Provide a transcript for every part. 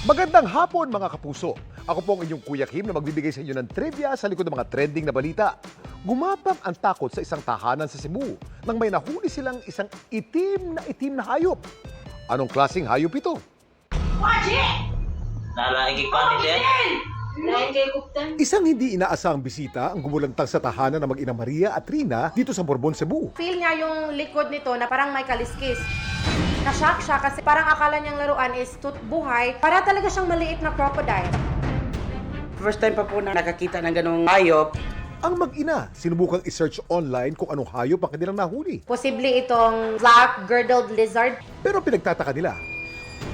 Magandang hapon mga kapuso. Ako po ang inyong Kuya Kim na magbibigay sa inyo ng trivia sa likod ng mga trending na balita. Gumapang ang takot sa isang tahanan sa Cebu nang may nahuli silang isang itim na hayop. Anong klaseng hayop ito? Nalaingig pa ni Dad. Isang hindi inaasahang bisita ang gumulantang sa tahanan ng mag-ina Maria at Rina dito sa Borbon, Cebu. Feel niya yung likod nito na parang may kaliskis. Na-shock siya kasi parang akala niyang laruan is buhay. Para talaga siyang maliit na crocodile. First time pa po na nakakita ng ganong hayop. Ang mag-ina sinubukang i-search online kung anong hayop ang kanilang nahuli. Posible itong black girdled lizard. Pero pinagtataka nila,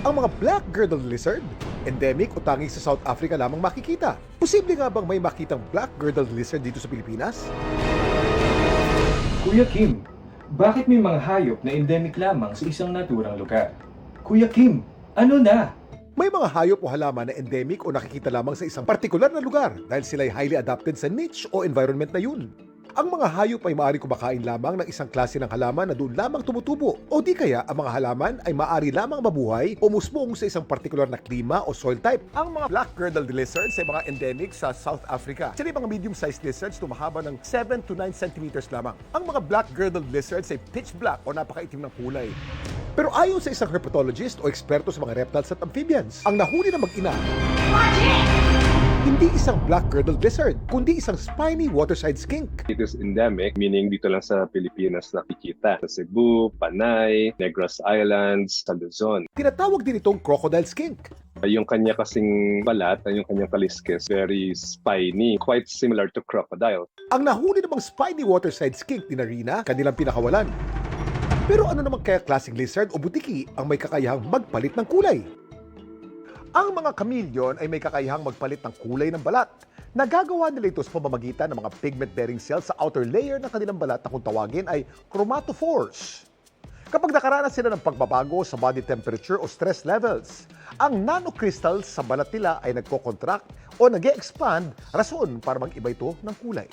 ang mga black girdled lizard, endemic o tanging sa South Africa lamang makikita. Posible nga bang may makitang black girdled lizard dito sa Pilipinas? Kuya Kim, bakit may mga hayop na endemic lamang sa isang naturang lugar? Kuya Kim, ano na? May mga hayop o halaman na endemic o nakikita lamang sa isang partikular na lugar dahil sila ay highly adapted sa niche o environment na yun. Ang mga hayop ay maaari kumakain lamang ng isang klase ng halaman na doon lamang tumutubo. O di kaya ang mga halaman ay maaari lamang mabuhay o musmong sa isang partikular na klima o soil type. Ang mga black girdled lizards ay mga endemic sa South Africa. Sila ay mga medium-sized lizards na mahaba ng 7 to 9 centimeters lamang. Ang mga black girdled lizards ay pitch black o napakaitim ng kulay. Pero ayon sa isang herpetologist o eksperto sa mga reptiles at amphibians, ang nahuli na mag-ina hindi isang black girdled lizard, kundi isang spiny waterside skink. It is endemic, meaning dito lang sa Pilipinas nakikita. Sa Cebu, Panay, Negros Islands, sa Luzon. Tinatawag din itong crocodile skink. Yung kanya kasing balat, yung kanyang kaliskis, very spiny, quite similar to crocodile. Ang nahuli namang spiny waterside skink ni Narina, kanilang pinakawalan. Pero ano naman kaya klaseng lizard o butiki ang may kakayahang magpalit ng kulay? Ang mga chameleon ay may kakayahang magpalit ng kulay ng balat. Nagagawa nila ito sa pamamagitan ng mga pigment-bearing cells sa outer layer ng kanilang balat na kung tawagin ay chromatophores. Kapag nakaranas sila ng pagbabago sa body temperature o stress levels, ang nanocrystals sa balat nila ay nagko-contract o nag-e-expand, rason para mag-iba ito ng kulay.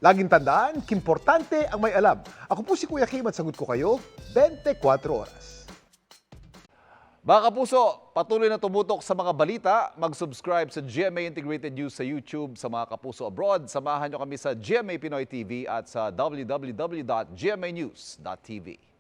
Laging tandaan, kimportante ang may alam. Ako po si Kuya Kim at sagot ko kayo, 24 oras. Mga kapuso, patuloy na tumutok sa mga balita. Mag-subscribe sa GMA Integrated News sa YouTube. Sa mga kapuso abroad, samahan nyo kami sa GMA Pinoy TV at sa www.gmanews.tv.